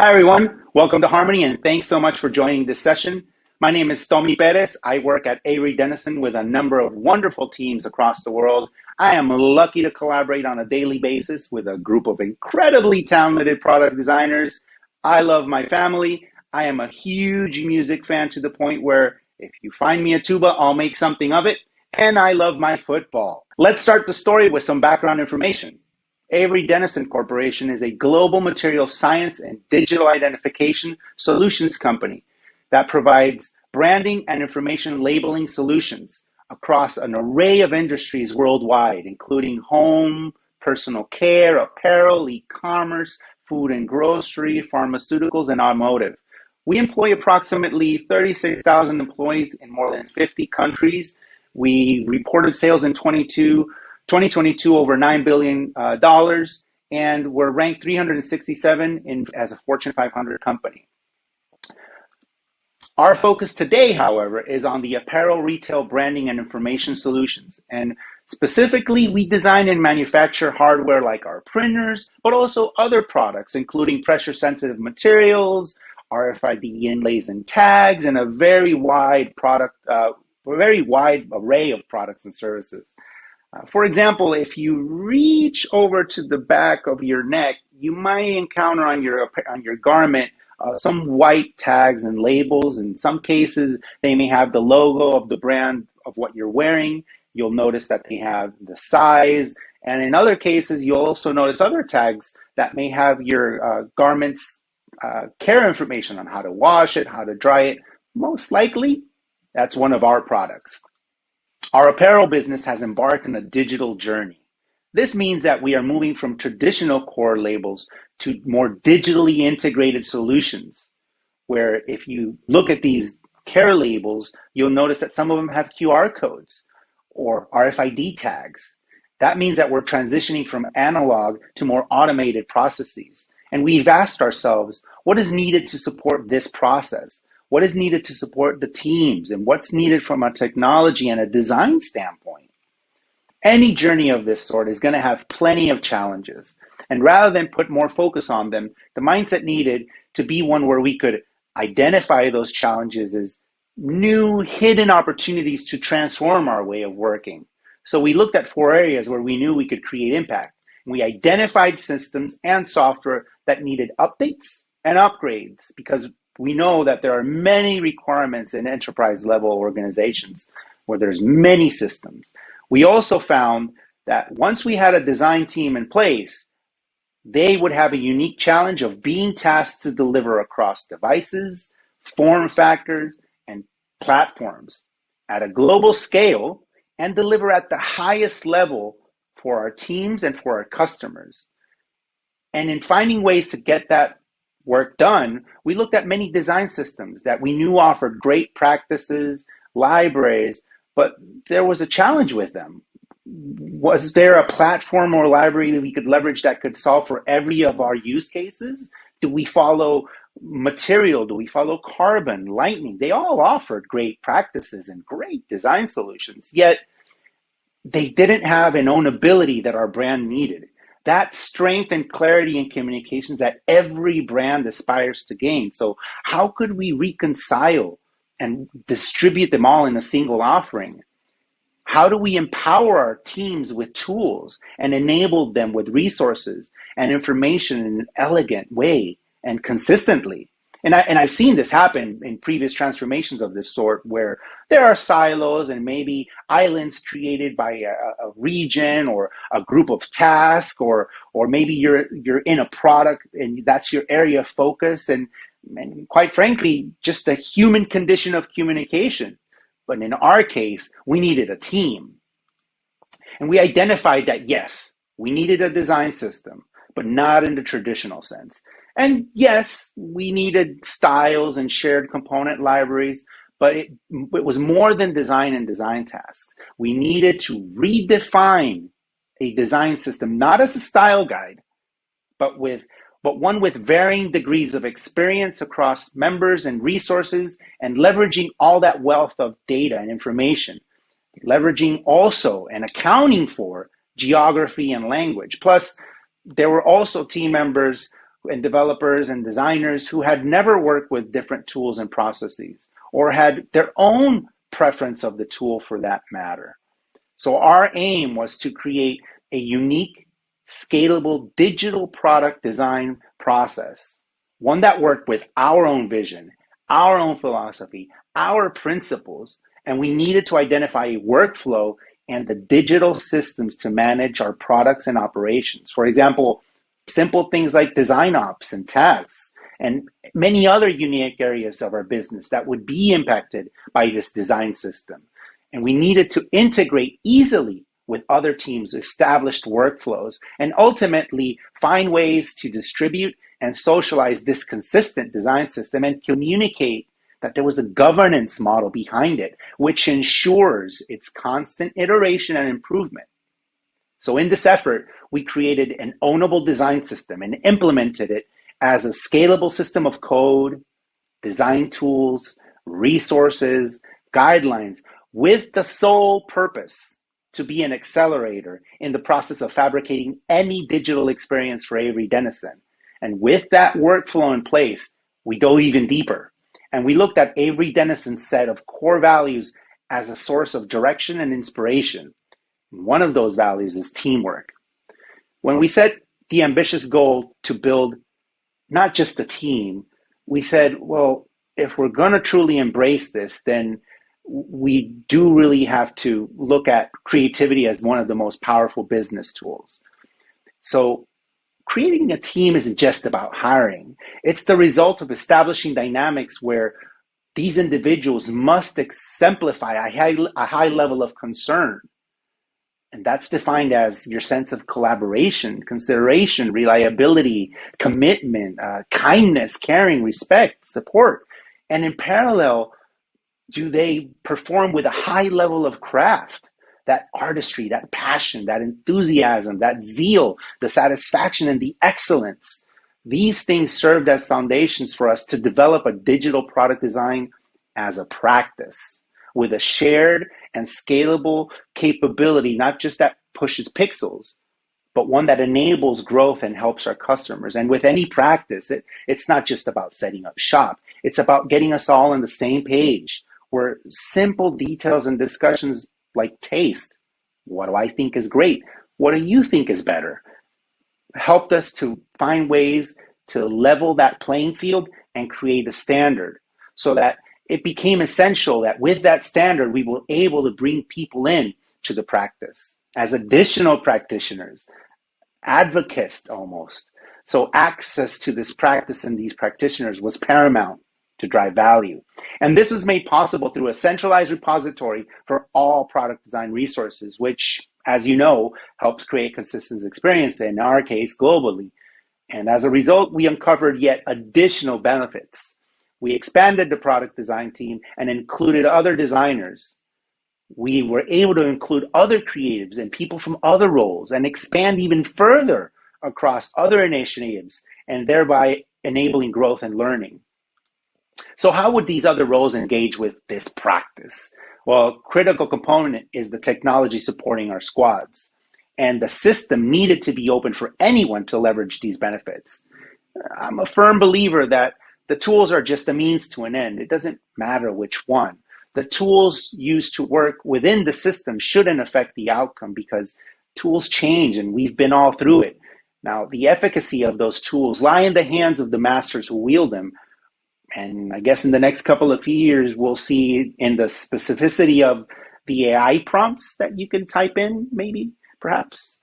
Hi, everyone. Welcome to Harmony, and thanks so much for joining this session. My name is Tommy Perez. I work at Avery Dennison with a number of wonderful teams across the world. I am lucky to collaborate on a daily basis with a group of incredibly talented product designers. I love my family. I am a huge music fan to the point where if you find me a tuba, I'll make something of it. And I love my football. Let's start the story with some background information. Avery Dennison Corporation is a global material science and digital identification solutions company that provides branding and information labeling solutions across an array of industries worldwide, including home, personal care, apparel, e-commerce, food and grocery, pharmaceuticals, and automotive. We employ approximately 36,000 employees in more than 50 countries. We reported sales in 2022 over $9 billion, and we're ranked 367 as a Fortune 500 company. Our focus today, however, is on the apparel retail branding and information solutions. And specifically, we design and manufacture hardware like our printers, but also other products, including pressure-sensitive materials, RFID inlays and tags, and a very wide array of products and services. For example, if you reach over to the back of your neck, you might encounter on your garment some white tags and labels. In some cases, they may have the logo of the brand of what you're wearing. You'll notice that they have the size. And in other cases, you'll also notice other tags that may have your garment's care information on how to wash it, how to dry it. Most likely, that's one of our products. Our apparel business has embarked on a digital journey. This means that we are moving from traditional core labels to more digitally integrated solutions, where if you look at these care labels, you'll notice that some of them have QR codes or RFID tags. That means that we're transitioning from analog to more automated processes. And we've asked ourselves, what is needed to support this process? What is needed to support the teams, and what's needed from a technology and a design standpoint? Any journey of this sort is going to have plenty of challenges. And rather than put more focus on them, the mindset needed to be one where we could identify those challenges as new hidden opportunities to transform our way of working. So we looked at 4 areas where we knew we could create impact. We identified systems and software that needed updates and upgrades, because we know that there are many requirements in enterprise level organizations where there's many systems. We also found that once we had a design team in place, they would have a unique challenge of being tasked to deliver across devices, form factors, and platforms at a global scale and deliver at the highest level for our teams and for our customers. And in finding ways to get that work done, we looked at many design systems that we knew offered great practices, libraries, but there was a challenge with them. Was there a platform or library that we could leverage that could solve for every of our use cases? Do we follow material? Do we follow carbon, lightning? They all offered great practices and great design solutions, yet they didn't have an ownability that our brand needed. That strength and clarity in communications that every brand aspires to gain. So how could we reconcile and distribute them all in a single offering? How do we empower our teams with tools and enable them with resources and information in an elegant way and consistently? And I've seen this happen in previous transformations of this sort, where there are silos and maybe islands created by a region or a group of tasks, or maybe you're in a product and that's your area of focus, and quite frankly, just the human condition of communication. But in our case, we needed a team. And we identified that, yes, we needed a design system, but not in the traditional sense. And yes, we needed styles and shared component libraries, but it was more than design and design tasks. We needed to redefine a design system, not as a style guide, but one with varying degrees of experience across members and resources, and leveraging all that wealth of data and information, leveraging also and accounting for geography and language. Plus, there were also team members and developers and designers who had never worked with different tools and processes or had their own preference of the tool for that matter. So our aim was to create a unique, scalable digital product design process, one that worked with our own vision, our own philosophy, our principles, and we needed to identify a workflow and the digital systems to manage our products and operations. For example, simple things like design ops and tasks, and many other unique areas of our business that would be impacted by this design system. And we needed to integrate easily with other teams' established workflows and ultimately find ways to distribute and socialize this consistent design system and communicate that there was a governance model behind it, which ensures its constant iteration and improvement. So in this effort, we created an ownable design system and implemented it as a scalable system of code, design tools, resources, guidelines, with the sole purpose to be an accelerator in the process of fabricating any digital experience for Avery Dennison. And with that workflow in place, we dove even deeper. And we looked at Avery Dennison's set of core values as a source of direction and inspiration. One of those values is teamwork. When we set the ambitious goal to build not just a team, we said, well, if we're going to truly embrace this, then we do really have to look at creativity as one of the most powerful business tools. So creating a team isn't just about hiring. It's the result of establishing dynamics where these individuals must exemplify a high level of concern. And that's defined as your sense of collaboration, consideration, reliability, commitment, kindness, caring, respect, support. And in parallel, do they perform with a high level of craft, that artistry, that passion, that enthusiasm, that zeal, the satisfaction, and the excellence? These things served as foundations for us to develop a digital product design as a practice with a shared and scalable capability, not just that pushes pixels, but one that enables growth and helps our customers. And with any practice, it's not just about setting up shop. It's about getting us all on the same page, where simple details and discussions like taste, what do I think is great? What do you think is better? Helped us to find ways to level that playing field and create a standard so that it became essential that with that standard, we were able to bring people in to the practice as additional practitioners, advocates almost. So access to this practice and these practitioners was paramount to drive value. And this was made possible through a centralized repository for all product design resources, which, as you know, helps create consistent experience, in our case, globally. And as a result, we uncovered yet additional benefits. We expanded the product design team and included other designers. We were able to include other creatives and people from other roles and expand even further across other initiatives and thereby enabling growth and learning. So how would these other roles engage with this practice? Well, a critical component is the technology supporting our squads. And the system needed to be open for anyone to leverage these benefits. I'm a firm believer that the tools are just a means to an end. It doesn't matter which one. The tools used to work within the system shouldn't affect the outcome because tools change and we've been all through it. Now, the efficacy of those tools lie in the hands of the masters who wield them. And I guess in the next couple of years, we'll see in the specificity of the AI prompts that you can type in, maybe, perhaps.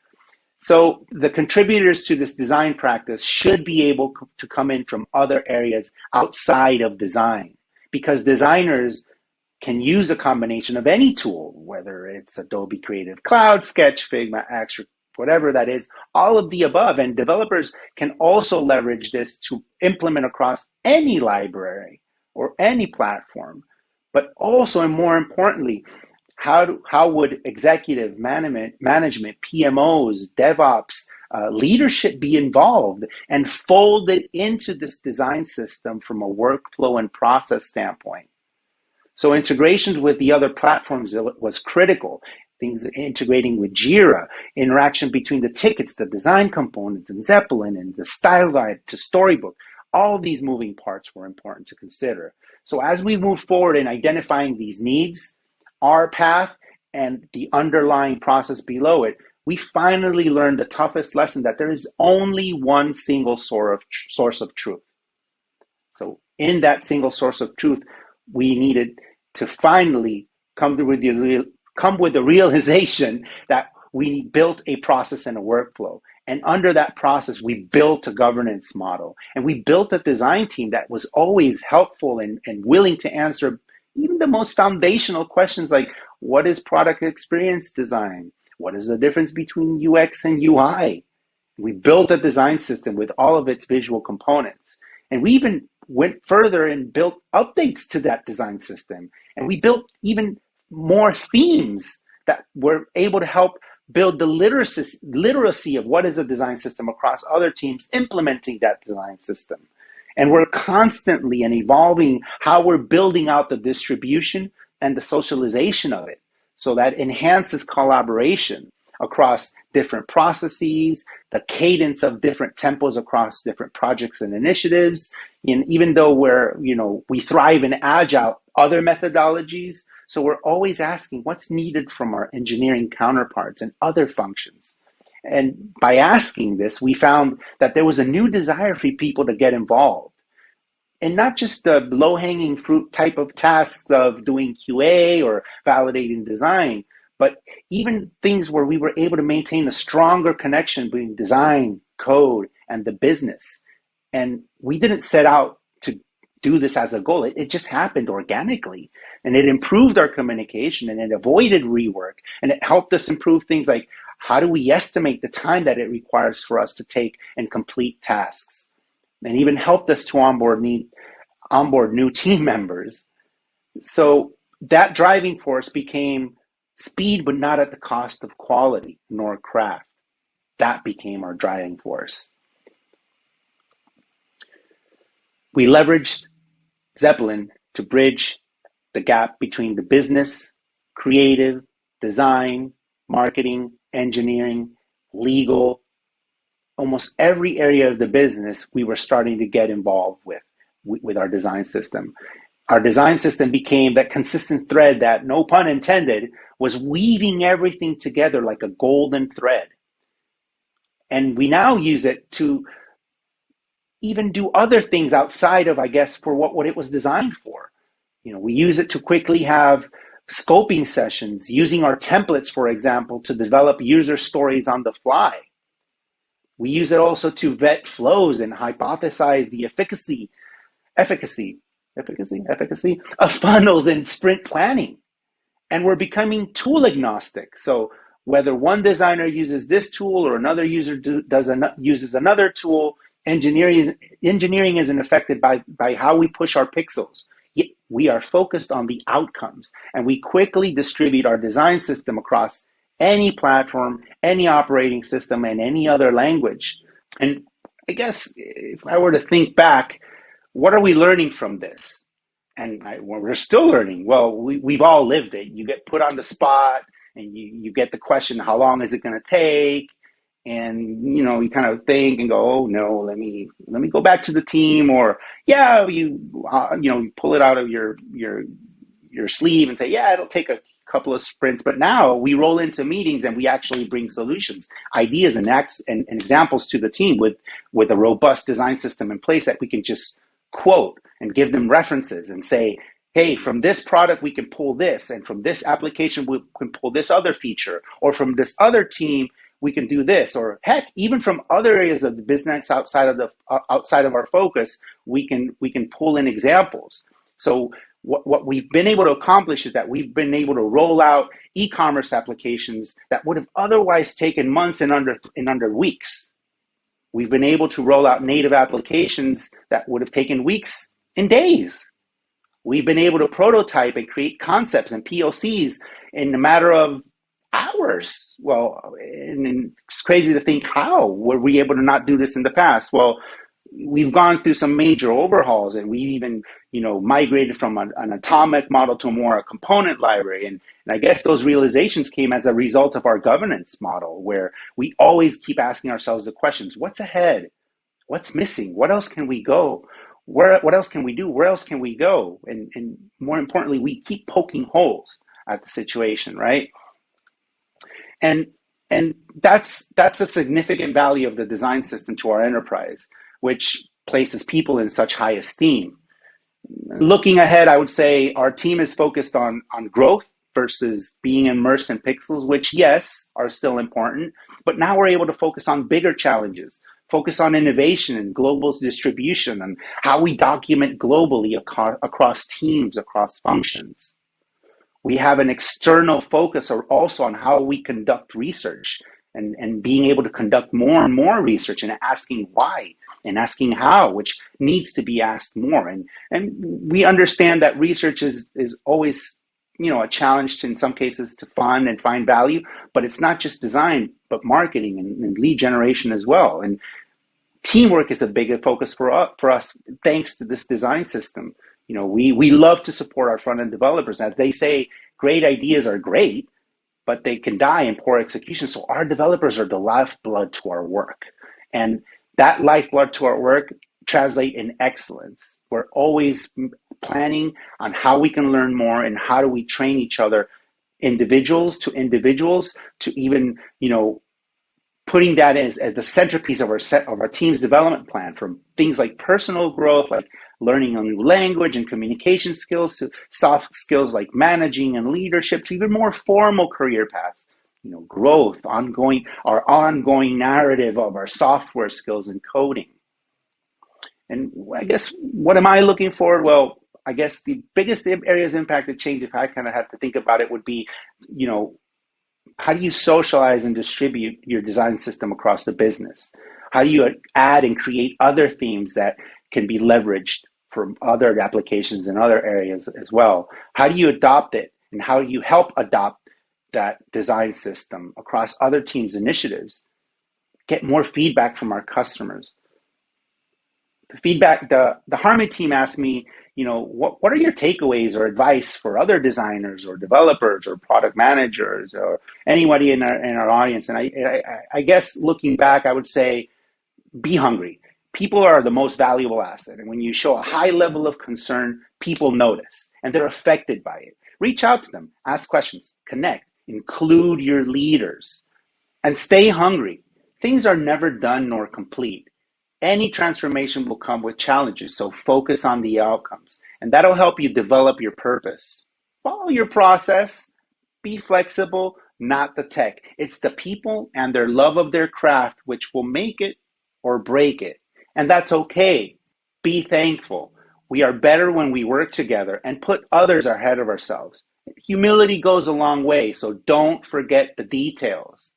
So the contributors to this design practice should be able to come in from other areas outside of design, because designers can use a combination of any tool, whether it's Adobe Creative Cloud, Sketch, Figma, Extra, whatever that is, all of the above. And developers can also leverage this to implement across any library or any platform. But also, and more importantly, how would executive management, PMOs, DevOps, leadership be involved and folded into this design system from a workflow and process standpoint? So integration with the other platforms was critical. Things integrating with Jira, interaction between the tickets, the design components, and Zeppelin, and the style guide to Storybook. All these moving parts were important to consider. So as we move forward in identifying these needs, our path, and the underlying process below it, we finally learned the toughest lesson, that there is only one single source of truth. So in that single source of truth, we needed to finally come with the realization that we built a process and a workflow. And under that process, we built a governance model. And we built a design team that was always helpful and willing to answer even the most foundational questions, like, what is product experience design? What is the difference between UX and UI? We built a design system with all of its visual components. And we even went further and built updates to that design system. And we built even more themes that were able to help build the literacy of what is a design system across other teams implementing that design system. And we're constantly and evolving how we're building out the distribution and the socialization of it, so that enhances collaboration across different processes, the cadence of different tempos across different projects and initiatives. And even though we thrive in agile, other methodologies, so we're always asking what's needed from our engineering counterparts and other functions. And by asking this, we found that there was a new desire for people to get involved. And not just the low-hanging fruit type of tasks of doing QA or validating design, but even things where we were able to maintain a stronger connection between design, code, and the business. And we didn't set out to do this as a goal. It just happened organically. And it improved our communication, and it avoided rework. And it helped us improve things like, how do we estimate the time that it requires for us to take and complete tasks? And even helped us to onboard new team members. So that driving force became speed, but not at the cost of quality nor craft. That became our driving force. We leveraged Zeppelin to bridge the gap between the business, creative, design, marketing, engineering, legal, almost every area of the business we were starting to get involved with our design system. Our design system became that consistent thread that, no pun intended, was weaving everything together like a golden thread. And we now use it to even do other things outside of, I guess, for what it was designed for. We use it to quickly have scoping sessions, using our templates, for example, to develop user stories on the fly. We use it also to vet flows and hypothesize the efficacy of funnels in sprint planning. And we're becoming tool agnostic. So whether one designer uses this tool or another user uses another tool, engineering isn't affected by how we push our pixels. Yet we are focused on the outcomes, and we quickly distribute our design system across any platform, any operating system, and any other language. And I guess if I were to think back, what are we learning from this? And we're still learning. Well, we've all lived it. You get put on the spot, and you get the question, how long is it going to take? And you kind of think and go, oh no, let me go back to the team, or you pull it out of your sleeve and say, it'll take a couple of sprints. But now we roll into meetings and we actually bring solutions, ideas, and examples to the team with a robust design system in place that we can just quote and give them references and say, hey, from this product we can pull this, and from this application we can pull this other feature, or from this other team we can do this, or heck, even from other areas of the business outside of our focus, we can pull in examples. So what we've been able to accomplish is that we've been able to roll out e-commerce applications that would have otherwise taken months in under weeks. We've been able to roll out native applications that would have taken weeks in days. We've been able to prototype and create concepts and POCs in a matter of hours. Well, and it's crazy to think, how were we able to not do this in the past? Well, we've gone through some major overhauls, and we even migrated from an atomic model to a component library. And I guess those realizations came as a result of our governance model, where we always keep asking ourselves the questions: what's ahead? What's missing? What else can we go? What else can we do? Where else can we go? And more importantly, we keep poking holes at the situation, right? And and that's a significant value of the design system to our enterprise, which places people in such high esteem. Looking ahead, I would say our team is focused on growth versus being immersed in pixels, which, yes, are still important, but now we're able to focus on bigger challenges, focus on innovation and global distribution, and how we document globally across teams, across functions. We have an external focus also on how we conduct research, and being able to conduct more and more research, and asking why and asking how, which needs to be asked more. And we understand that research is always, a challenge in some cases to fund and find value, but it's not just design, but marketing and lead generation as well. And teamwork is a big focus for us thanks to this design system. We love to support our front end developers. As they say, great ideas are great, but they can die in poor execution. So our developers are the lifeblood to our work. And that lifeblood to our work translate in excellence. We're always planning on how we can learn more and how do we train each other, individuals, to even, putting that as the centerpiece of our team's development plan, from things like personal growth, like learning a new language and communication skills, to soft skills like managing and leadership, to even more formal career paths, growth, our ongoing narrative of our software skills and coding. And I guess, what am I looking for? Well, I guess the biggest areas impacted change, if I kind of have to think about it, would be, how do you socialize and distribute your design system across the business? How do you add and create other themes that can be leveraged for other applications in other areas as well? How do you adopt it, and how do you help adopt that design system across other teams' initiatives? Get more feedback from our customers. The Harmony team asked me, what are your takeaways or advice for other designers or developers or product managers or anybody in our audience? And I guess, looking back, I would say, be hungry. People are the most valuable asset. And when you show a high level of concern, people notice and they're affected by it. Reach out to them, ask questions, connect, include your leaders, and stay hungry. Things are never done nor complete. Any transformation will come with challenges, so focus on the outcomes, and that'll help you develop your purpose. Follow your process, be flexible, not the tech. It's the people and their love of their craft which will make it or break it, and that's okay. Be thankful. We are better when we work together and put others ahead of ourselves. Humility goes a long way, so don't forget the details.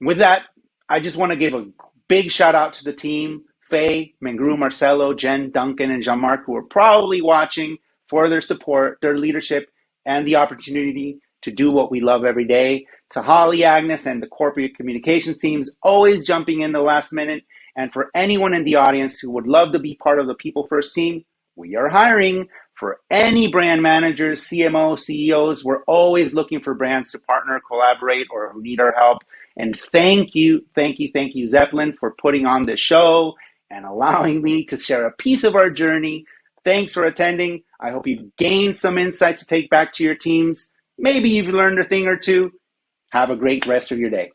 With that, I just want to give a big shout out to the team: Faye, Mengru, Marcelo, Jen, Duncan, and Jean-Marc, who are probably watching, for their support, their leadership, and the opportunity to do what we love every day. To Holly, Agnes, and the corporate communications teams, always jumping in the last minute. And for anyone in the audience who would love to be part of the People First team, we are hiring. For any brand managers, CMOs, CEOs, we're always looking for brands to partner, collaborate, or who need our help. And thank you, Zeppelin, for putting on this show and allowing me to share a piece of our journey. Thanks for attending. I hope you've gained some insights to take back to your teams. Maybe you've learned a thing or two. Have a great rest of your day.